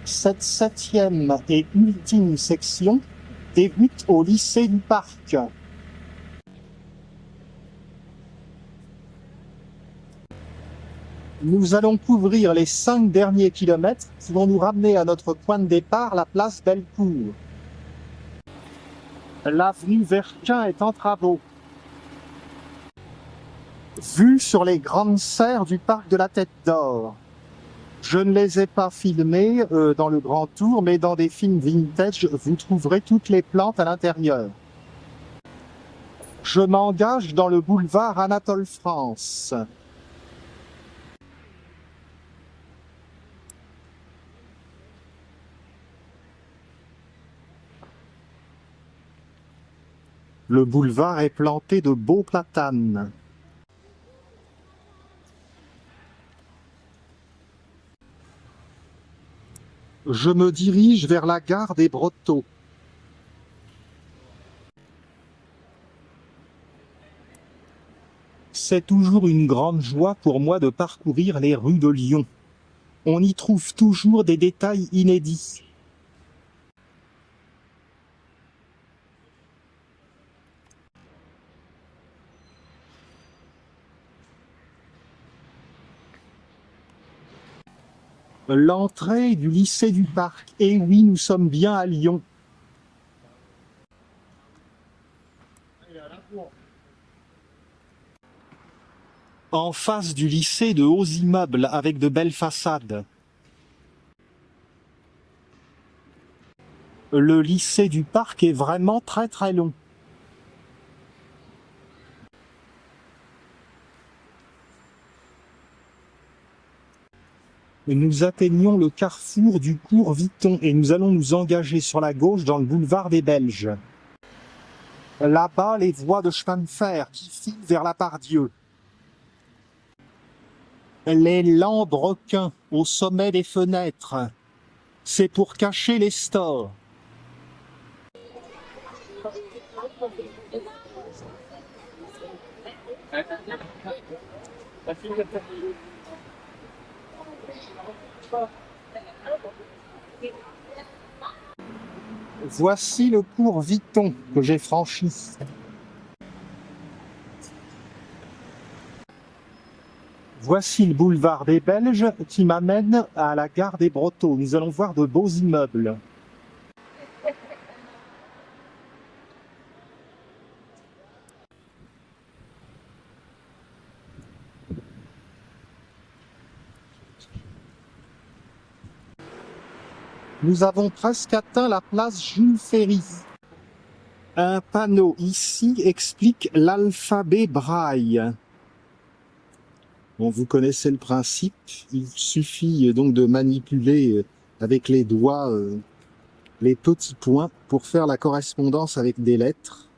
Cette septième et ultime section débute au lycée du Parc. Nous allons couvrir les 5 derniers kilomètres qui vont nous ramener à notre point de départ, la place Bellecour. L'avenue Verquin est en travaux. Vue sur les grandes serres du parc de la Tête d'Or. Je ne les ai pas filmées dans le grand tour, mais dans des films vintage, vous trouverez toutes les plantes à l'intérieur. Je m'engage dans le boulevard Anatole France. Le boulevard est planté de beaux platanes. Je me dirige vers la gare des Brotteaux. C'est toujours une grande joie pour moi de parcourir les rues de Lyon. On y trouve toujours des détails inédits. L'entrée du lycée du Parc. Et oui, nous sommes bien à Lyon. En face du lycée, de hauts immeubles avec de belles façades. Le lycée du Parc est vraiment très très long. Nous atteignons le carrefour du cours Vuitton et nous allons nous engager sur la gauche dans le boulevard des Belges. Là-bas, les voies de chemin de fer qui filent vers la Part-Dieu. Les lambrequins au sommet des fenêtres. C'est pour cacher les stores. Voici le cours Vuitton que j'ai franchi. Voici le boulevard des Belges qui m'amène à la gare des Brotteaux. Nous allons voir de beaux immeubles. Nous avons presque atteint la place Jules Ferry. Un panneau ici explique l'alphabet braille. Bon, vous connaissez le principe. Il suffit donc de manipuler avec les doigts les petits points pour faire la correspondance avec des lettres.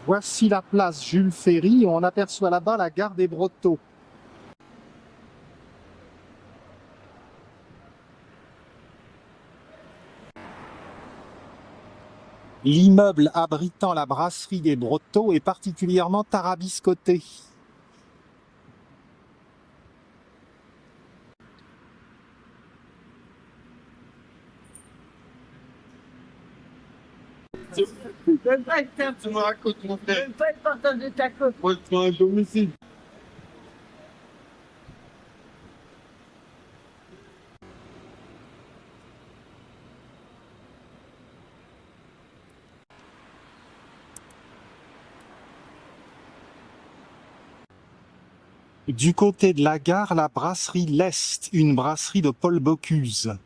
Voici la place Jules Ferry. On aperçoit là-bas la gare des Brotteaux. L'immeuble abritant la brasserie des Brotteaux est particulièrement tarabiscoté. Même pas être tu me racontes mon frère. Même pas être partage de ta côte. Moi, je prends un domicile. Du côté de la gare, la brasserie L'Est, une brasserie de Paul Bocuse.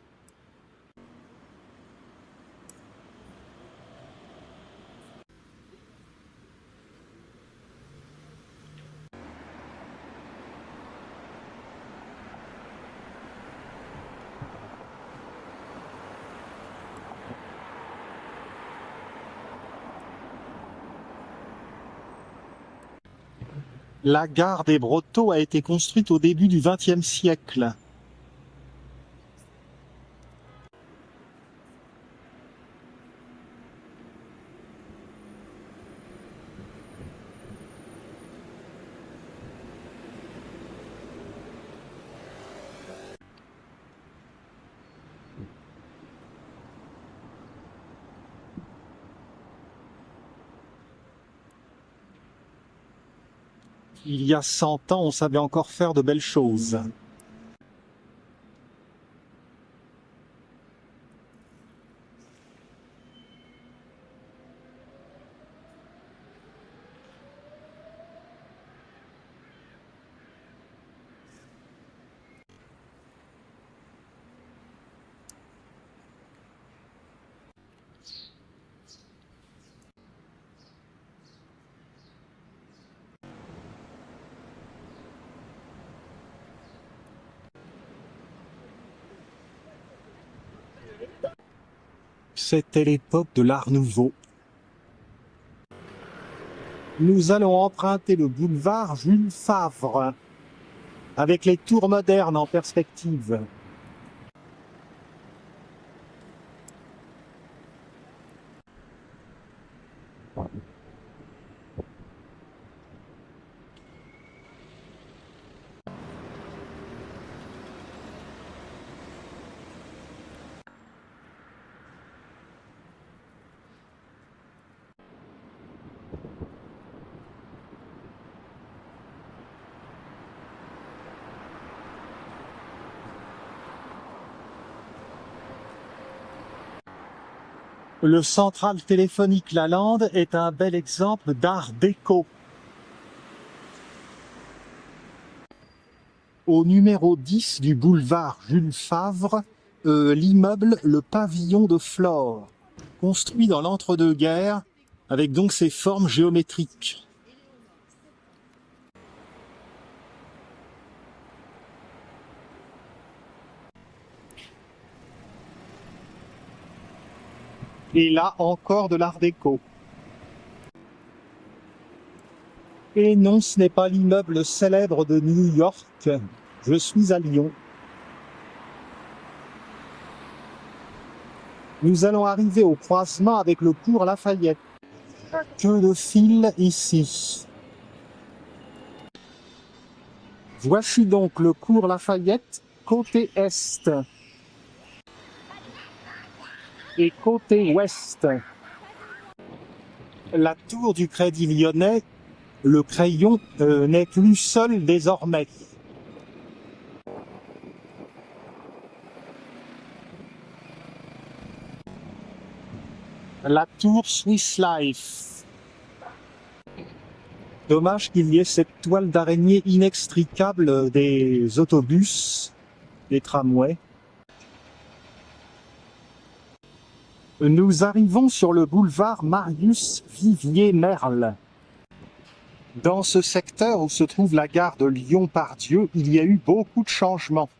La gare des Brotteaux a été construite au début du XXe siècle. Il y a 100 ans, on savait encore faire de belles choses. C'était l'époque de l'Art Nouveau. Nous allons emprunter le boulevard Jules Favre, avec les tours modernes en perspective. Le central téléphonique Lalande est un bel exemple d'art déco. Au numéro 10 du boulevard Jules Favre, l'immeuble Le Pavillon de Flore, construit dans l'entre-deux-guerres, avec donc ses formes géométriques. Et là encore de l'art déco. Et non, ce n'est pas l'immeuble célèbre de New York. Je suis à Lyon. Nous allons arriver au croisement avec le cours Lafayette. Que de fils ici. Voici donc le cours Lafayette côté est. Et côté ouest, la tour du Crédit Lyonnais, le crayon n'est plus seul désormais. La tour Swiss Life. Dommage qu'il y ait cette toile d'araignée inextricable des autobus, des tramways. Nous arrivons sur le boulevard Marius Vivier-Merle. Dans ce secteur où se trouve la gare de Lyon-Part-Dieu, il y a eu beaucoup de changements.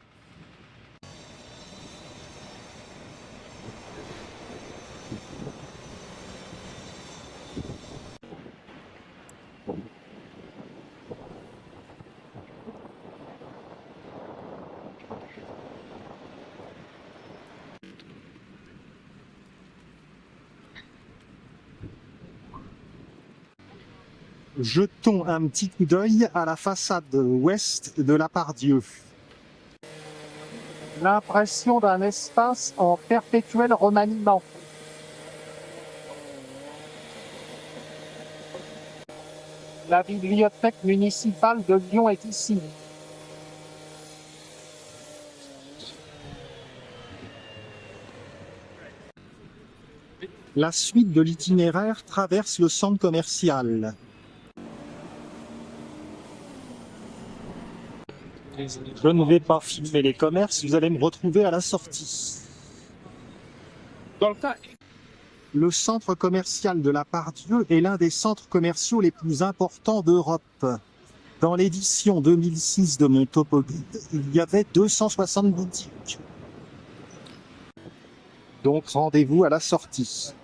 Jetons un petit coup d'œil à la façade ouest de la Part-Dieu. L'impression d'un espace en perpétuel remaniement. La bibliothèque municipale de Lyon est ici. La suite de l'itinéraire traverse le centre commercial. Je ne vais pas filmer les commerces, vous allez me retrouver à la sortie. Dans le cas, Le centre commercial de la Part-Dieu est l'un des centres commerciaux les plus importants d'Europe. Dans l'édition 2006 de mon topo-guide, il y avait 260 boutiques. Donc rendez-vous à la sortie.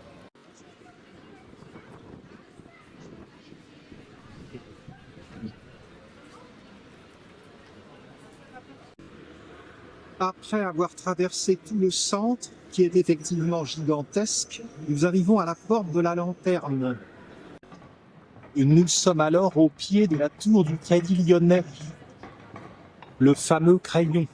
Après avoir traversé tout le centre, qui est effectivement gigantesque, nous arrivons à la porte de la Lanterne. Et nous sommes alors au pied de la tour du Crédit Lyonnais, le fameux crayon.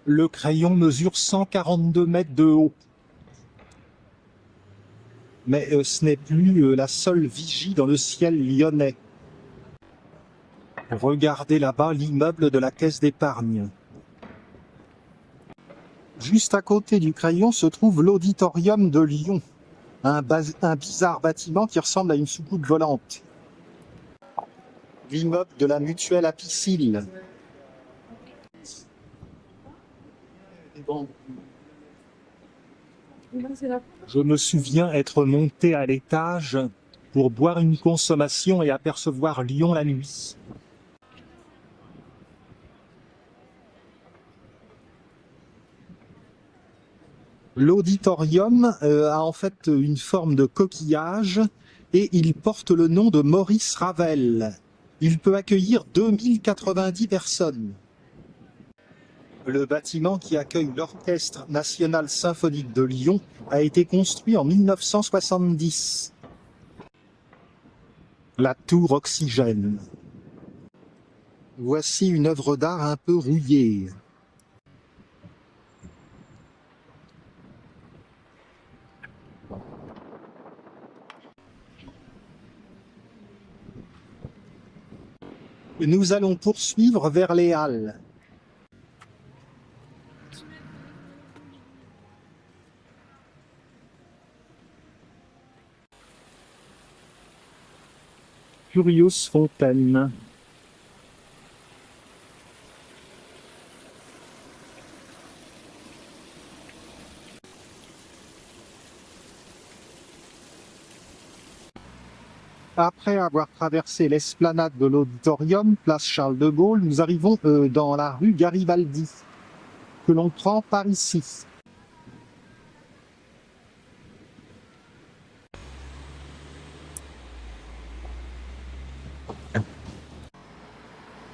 Le crayon mesure 142 mètres de haut. Mais ce n'est plus la seule vigie dans le ciel lyonnais. Regardez là-bas l'immeuble de la Caisse d'épargne. Juste à côté du crayon se trouve l'Auditorium de Lyon, un bizarre bâtiment qui ressemble à une soucoupe volante. L'immeuble de la Mutuelle Apicile. Je me souviens être monté à l'étage pour boire une consommation et apercevoir Lyon la nuit. L'auditorium a en fait une forme de coquillage et il porte le nom de Maurice Ravel. Il peut accueillir 2090 personnes. Le bâtiment qui accueille l'Orchestre national symphonique de Lyon a été construit en 1970. La tour Oxygène. Voici une œuvre d'art un peu rouillée. Nous allons poursuivre vers les Halles. Curieuse fontaine. Après avoir traversé l'esplanade de l'auditorium, place Charles de Gaulle, nous arrivons dans la rue Garibaldi, que l'on prend par ici.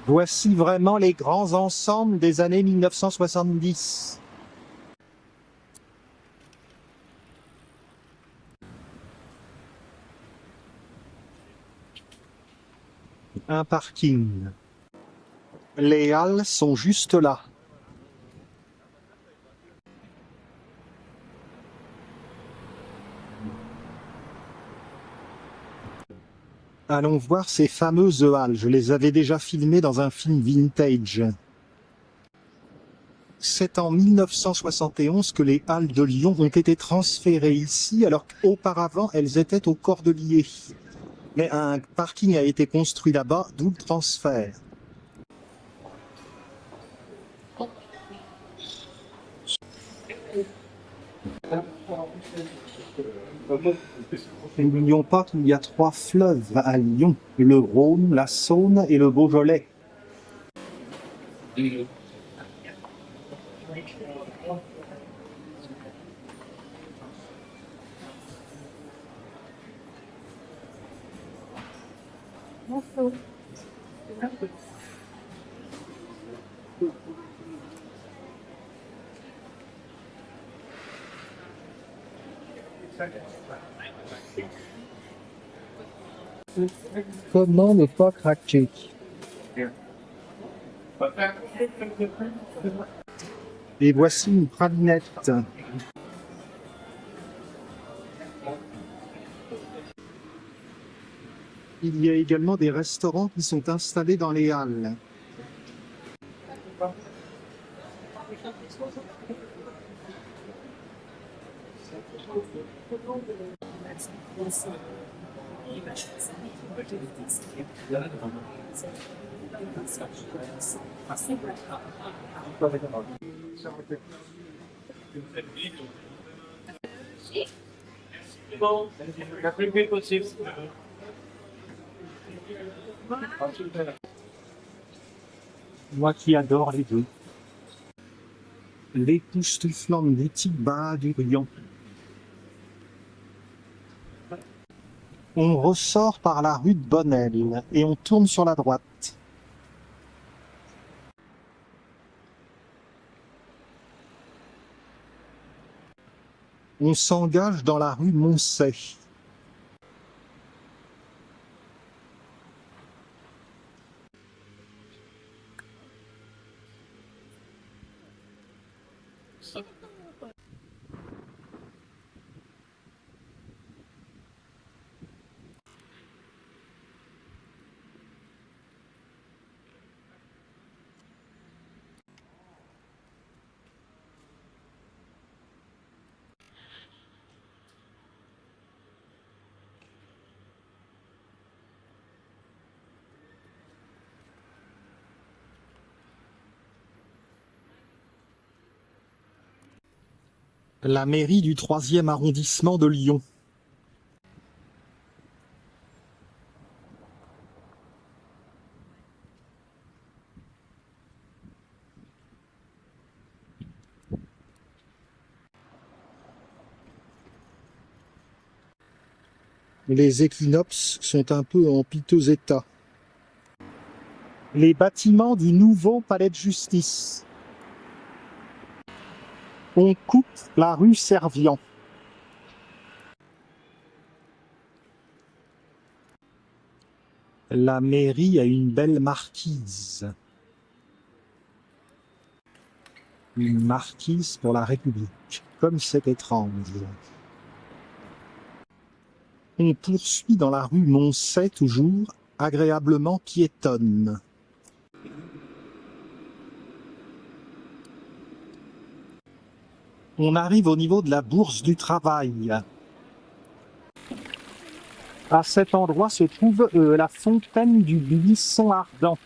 Voici vraiment les grands ensembles des années 1970. Un parking. Les Halles sont juste là. Allons voir ces fameuses halles. Je les avais déjà filmées dans un film vintage. C'est en 1971 que les halles de Lyon ont été transférées ici, alors qu'auparavant elles étaient au Cordelier. Mais un parking a été construit là-bas, d'où le transfert. N'oublions pas qu'il y a 3 fleuves à Lyon, le Rhône, la Saône et le Beaujolais. Comment ne pas craquer? Et voici une pralinette. Il y a également des restaurants qui sont installés dans les halles. Bon, la plus vite possible. Moi qui adore les deux. L'époustouflante boutique Bas du Riant. On ressort par la rue de Bonnel et on tourne sur la droite. On s'engage dans la rue Moncey. La mairie du 3e arrondissement de Lyon. Les équinoxes sont un peu en piteux état. Les bâtiments du nouveau palais de justice. On coupe la rue Servian. La mairie a une belle marquise. Une marquise pour la République. Comme c'est étrange. On poursuit dans la rue Moncey toujours, agréablement piétonne. On arrive au niveau de la Bourse du Travail. À cet endroit se trouve la fontaine du Buisson Ardent.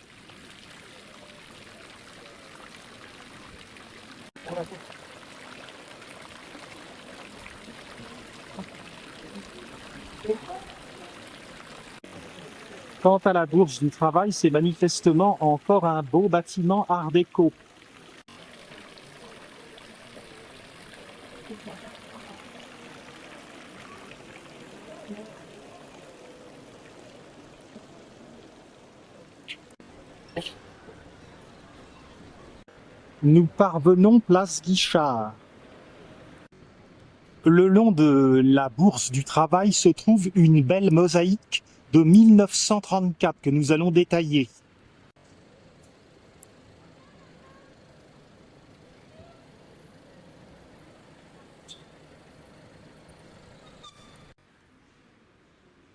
Quant à la Bourse du Travail, c'est manifestement encore un beau bâtiment art déco. Nous parvenons place Guichard. Le long de la Bourse du Travail se trouve une belle mosaïque de 1934 que nous allons détailler.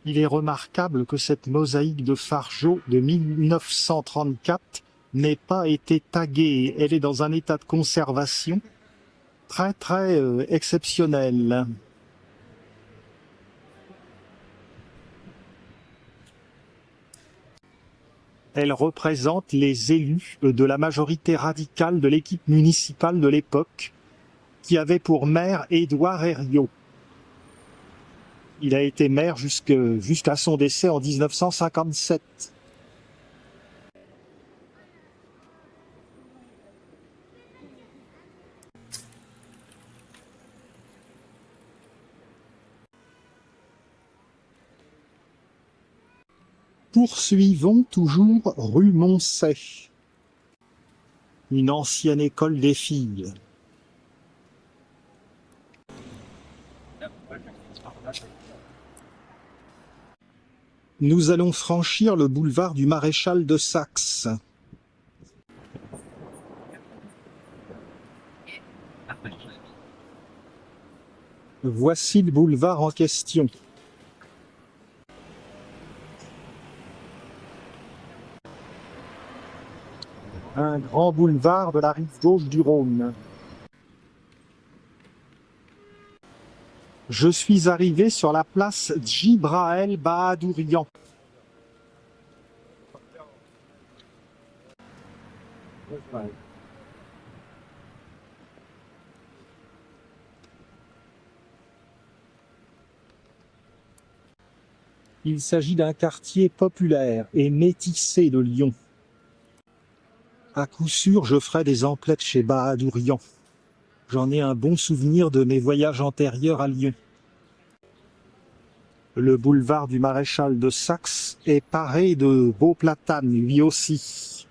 Il est remarquable que cette mosaïque de Fargeau de 1934 n'ait pas été taguée. Elle est dans un état de conservation très exceptionnel. Elle représente les élus de la majorité radicale de l'équipe municipale de l'époque, qui avait pour maire Édouard Herriot. Il a été maire jusqu'à son décès en 1957. Poursuivons toujours rue Moncey, une ancienne école des filles. Nous allons franchir le boulevard du Maréchal de Saxe. Voici le boulevard en question. Un grand boulevard de la rive gauche du Rhône. Je suis arrivé sur la place Djibrahel Bahadourian. Il s'agit d'un quartier populaire et métissé de Lyon. À coup sûr, je ferai des emplettes chez Bahadourian. J'en ai un bon souvenir de mes voyages antérieurs à Lyon. Le boulevard du Maréchal de Saxe est paré de beaux platanes, lui aussi.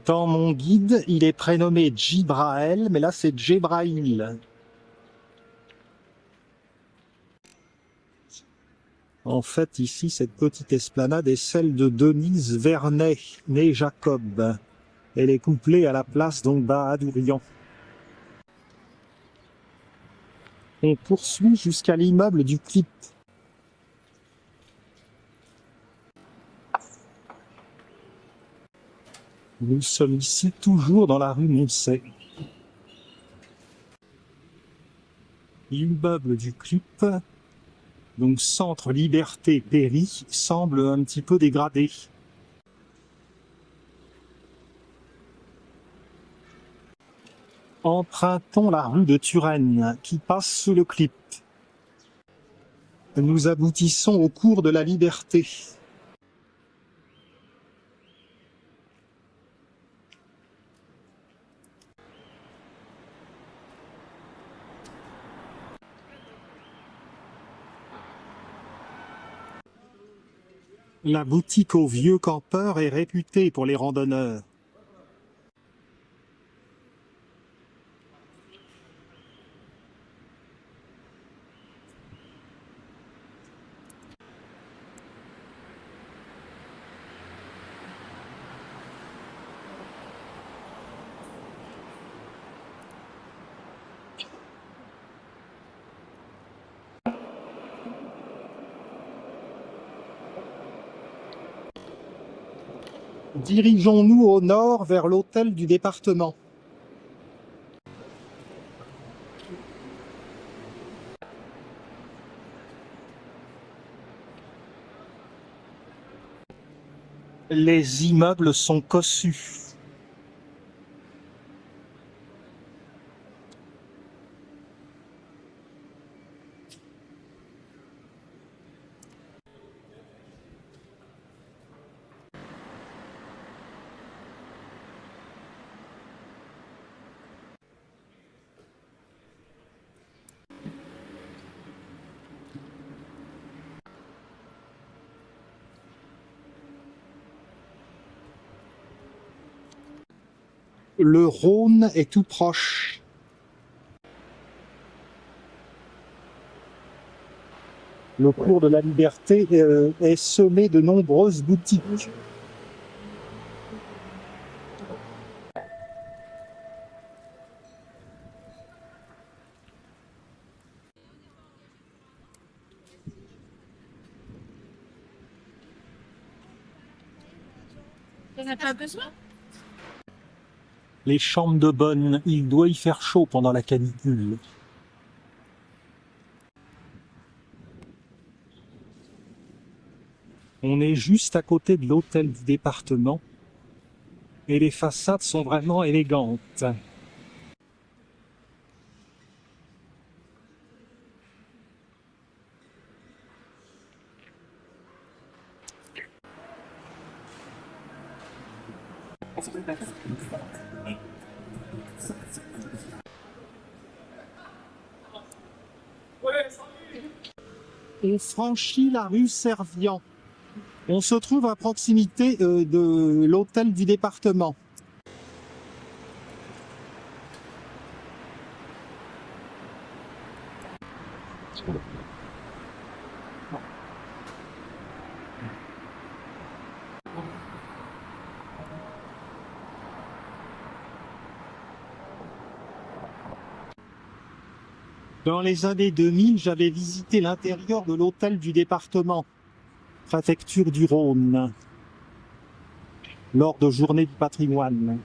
Dans mon guide, il est prénommé Djibraël, mais là c'est Djebraïl. En fait, ici, cette petite esplanade est celle de Denise Vernet, née Jacob. Elle est couplée à la place donc Bahadourian. On poursuit jusqu'à l'immeuble du Clip. Nous sommes ici toujours dans la rue Moncey. L'immeuble du Clip, donc Centre Liberté Péri, semble un petit peu dégradé. Empruntons la rue de Turenne qui passe sous le Clip. Nous aboutissons au cours de la Liberté. La boutique au Vieux Campeur est réputée pour les randonneurs. Dirigeons-nous au nord vers l'hôtel du département. Les immeubles sont cossus. Le Rhône est tout proche. Le cours de la Liberté est semé de nombreuses boutiques. T'en as pas besoin? Les chambres de bonne, il doit y faire chaud pendant la canicule. On est juste à côté de l'hôtel du département et les façades sont vraiment élégantes. On franchit la rue Servian. On se trouve à proximité de l'hôtel du département. Dans les années 2000, j'avais visité l'intérieur de l'hôtel du département, préfecture du Rhône, lors de Journée du patrimoine.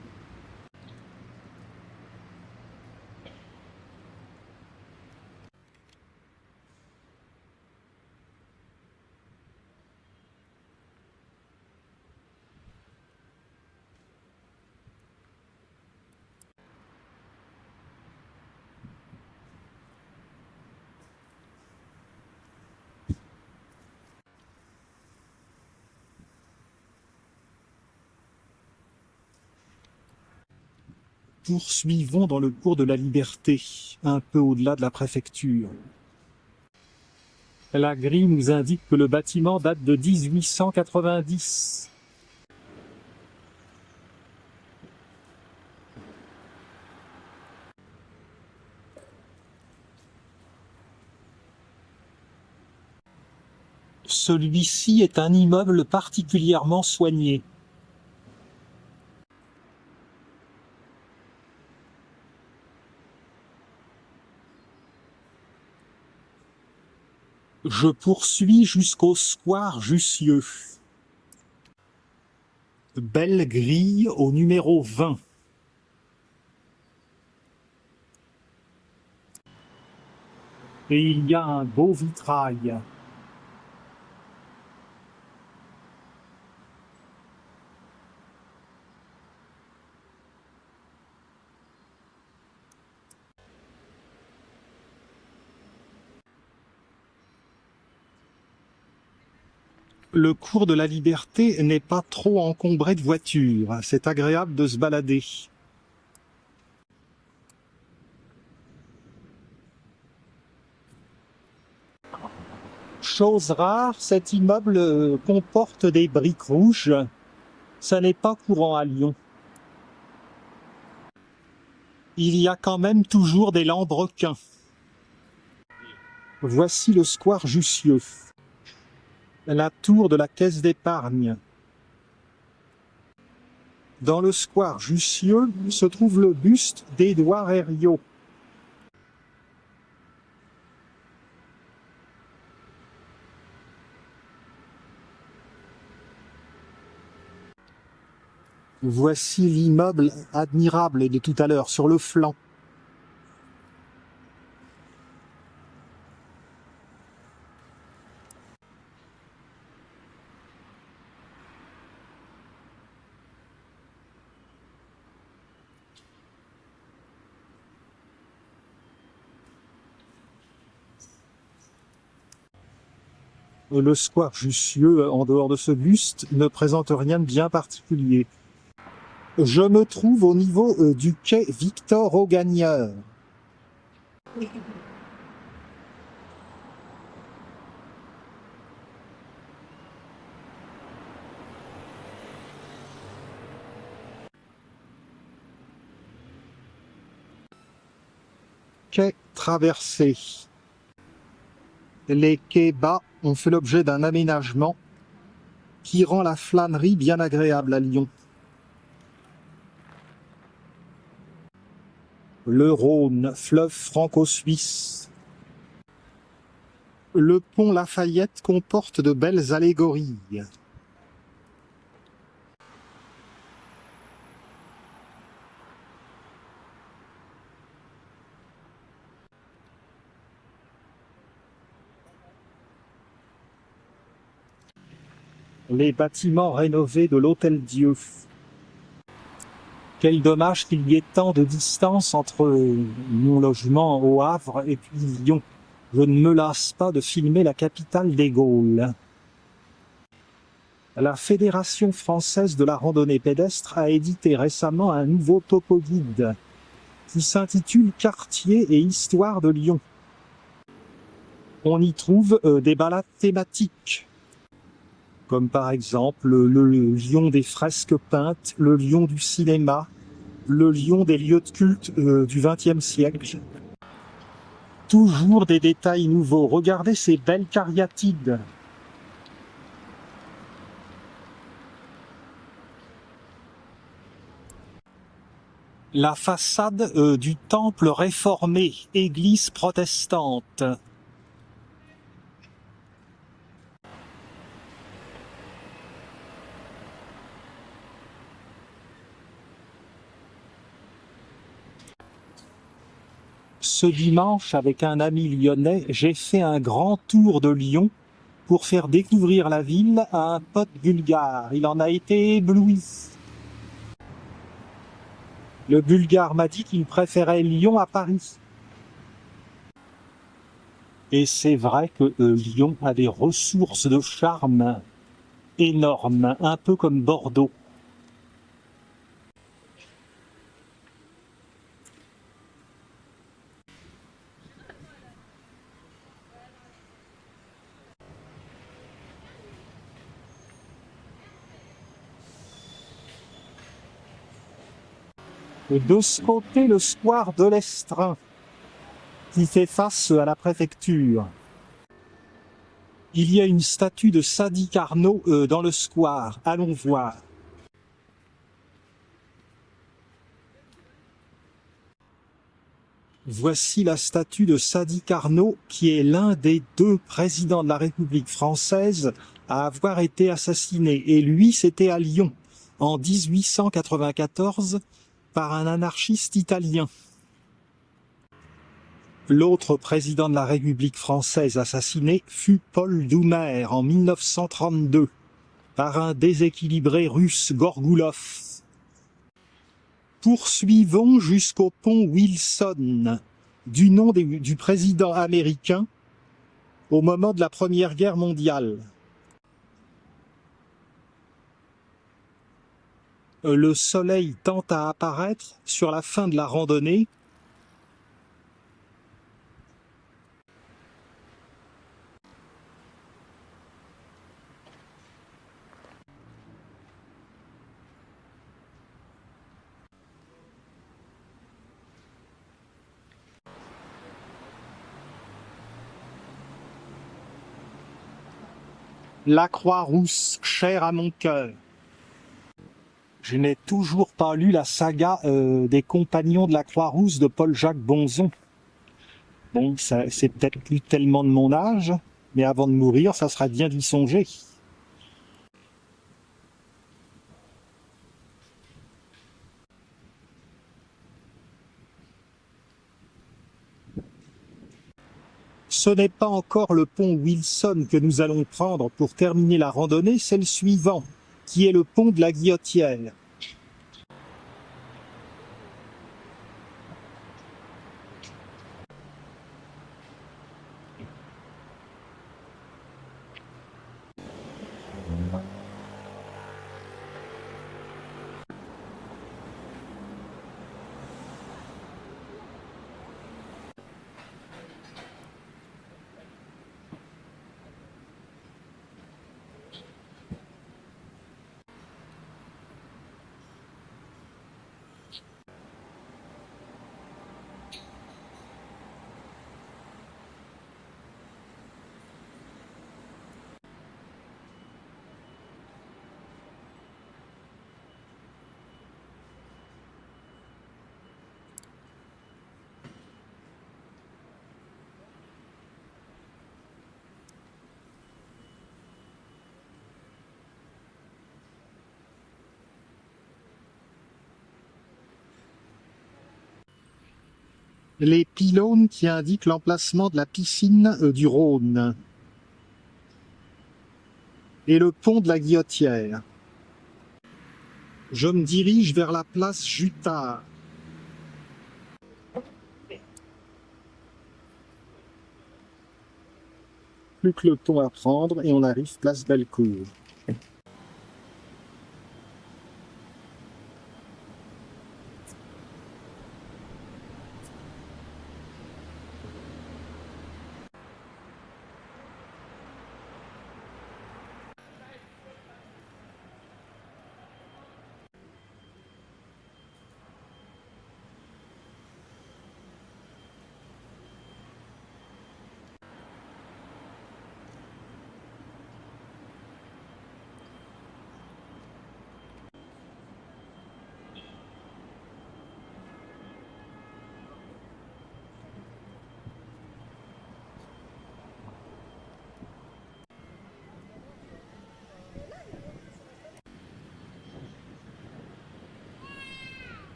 poursuivons dans le cours de la Liberté, un peu au-delà de la préfecture. La grille nous indique que le bâtiment date de 1890. Celui-ci est un immeuble particulièrement soigné. Je poursuis jusqu'au square Jussieu. Belle grille au numéro 20. Et il y a un beau vitrail. Le cours de la Liberté n'est pas trop encombré de voitures. C'est agréable de se balader. Chose rare, cet immeuble comporte des briques rouges. Ça n'est pas courant à Lyon. Il y a quand même toujours des lambrequins. Voici le square Jussieu. La tour de la caisse d'épargne. Dans le square Jussieu se trouve le buste d'Édouard Herriot. Voici l'immeuble admirable de tout à l'heure, sur le flanc. Le square Jussieu, en dehors de ce buste, ne présente rien de bien particulier. Je me trouve au niveau du quai Victor-Augagneur. Quai traversé. Les quais bas ont fait l'objet d'un aménagement qui rend la flânerie bien agréable à Lyon. Le Rhône, fleuve franco-suisse. Le pont Lafayette comporte de belles allégories. Les bâtiments rénovés de l'Hôtel-Dieu. Quel dommage qu'il y ait tant de distance entre mon logement au Havre et puis Lyon. Je ne me lasse pas de filmer la capitale des Gaules. La Fédération française de la randonnée pédestre a édité récemment un nouveau topo-guide qui s'intitule Quartier et histoire de Lyon. On y trouve des balades thématiques, comme par exemple le Lyon des fresques peintes, le Lyon du cinéma, le Lyon des lieux de culte du XXe siècle. Toujours des détails nouveaux. Regardez ces belles cariatides. La façade du temple réformé, église protestante. Ce dimanche, avec un ami lyonnais, j'ai fait un grand tour de Lyon pour faire découvrir la ville à un pote bulgare. Il en a été ébloui. Le Bulgare m'a dit qu'il préférait Lyon à Paris. Et c'est vrai que Lyon a des ressources de charme énormes, un peu comme Bordeaux. De ce côté, le square de l'Estrin, qui fait face à la préfecture. Il y a une statue de Sadi Carnot dans le square. Allons voir. Voici la statue de Sadi Carnot, qui est l'un des 2 présidents de la République française à avoir été assassiné. Et lui, c'était à Lyon, en 1894, par un anarchiste italien. L'autre président de la République française assassiné fut Paul Doumer en 1932, par un déséquilibré russe Gorgoulov. Poursuivons jusqu'au pont Wilson, du nom du président américain au moment de la Première Guerre mondiale. Le soleil tend à apparaître sur la fin de la randonnée. La Croix-Rousse, chère à mon cœur. Je n'ai toujours pas lu la saga des Compagnons de la Croix-Rousse de Paul-Jacques Bonzon. Bon, c'est peut-être plus tellement de mon âge, mais avant de mourir, ça serait bien d'y songer. Ce n'est pas encore le pont Wilson que nous allons prendre pour terminer la randonnée, c'est le suivant, qui est le pont de la Guillotière. Les pylônes qui indiquent l'emplacement de la piscine du Rhône et le pont de la Guillotière. Je me dirige vers la place Jutard. Plus que le pont à prendre et on arrive place Bellecour.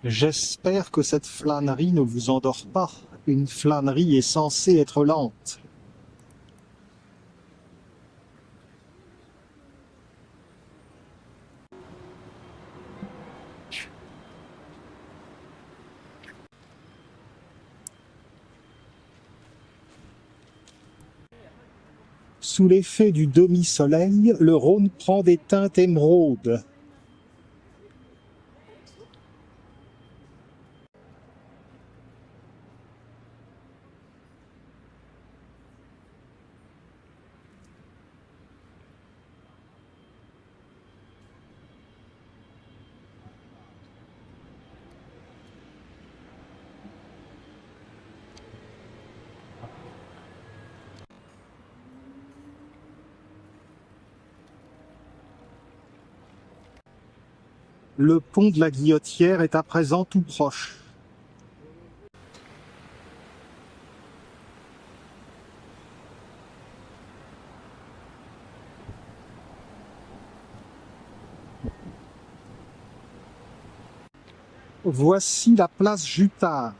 J'espère que cette flânerie ne vous endort pas. Une flânerie est censée être lente. Sous l'effet du demi-soleil, le Rhône prend des teintes émeraudes. Le pont de la Guillotière est à présent tout proche. Voici la place Jutard.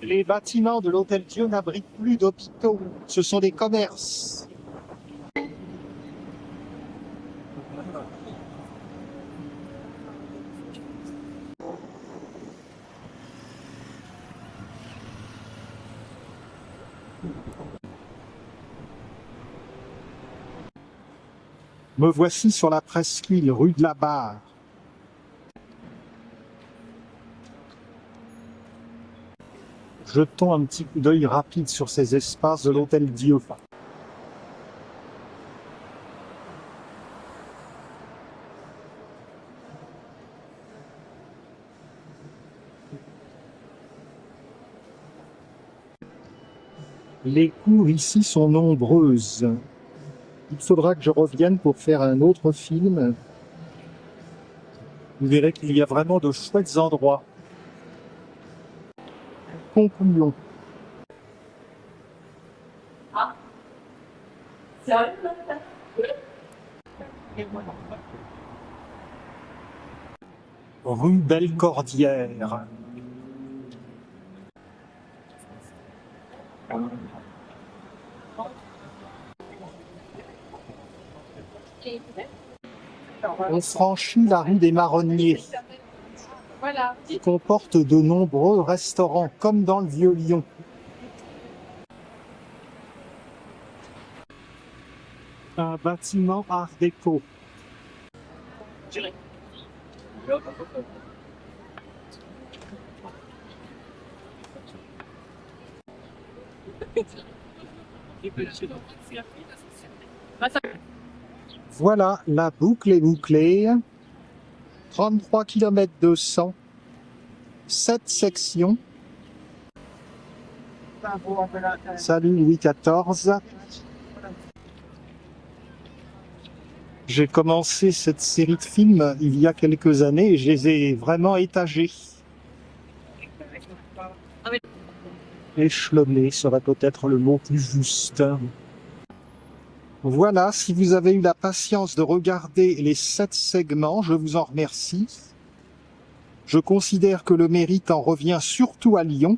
Les bâtiments de l'Hôtel-Dieu n'abritent plus d'hôpitaux, ce sont des commerces. Me voici sur la presqu'île, rue de la Barre. Jetons un petit coup d'œil rapide sur ces espaces de l'Hôtel-Dieu. Les cours ici sont nombreuses. Il faudra que je revienne pour faire un autre film. Vous verrez qu'il y a vraiment de chouettes endroits. Concluons. Rue Bellecordière. On franchit la rue des Marronniers, qui comporte de nombreux restaurants, comme dans le Vieux-Lyon. Un bâtiment art déco. Voilà, la boucle est bouclée. 33 km 200, 7 sections. Salut Louis XIV. J'ai commencé cette série de films il y a quelques années et je les ai vraiment étagés. Échelonnés serait peut-être le mot plus juste. Voilà, si vous avez eu la patience de regarder les 7 segments, je vous en remercie. Je considère que le mérite en revient surtout à Lyon.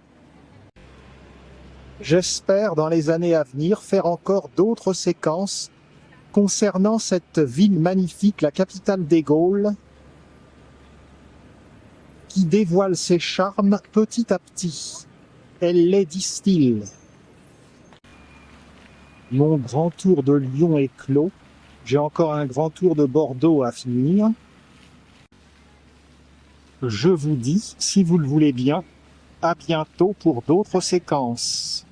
J'espère, dans les années à venir, faire encore d'autres séquences concernant cette ville magnifique, la capitale des Gaules, qui dévoile ses charmes petit à petit. Elle les distille. Mon grand tour de Lyon est clos. J'ai encore un grand tour de Bordeaux à finir. Je vous dis, si vous le voulez bien, À bientôt pour d'autres séquences.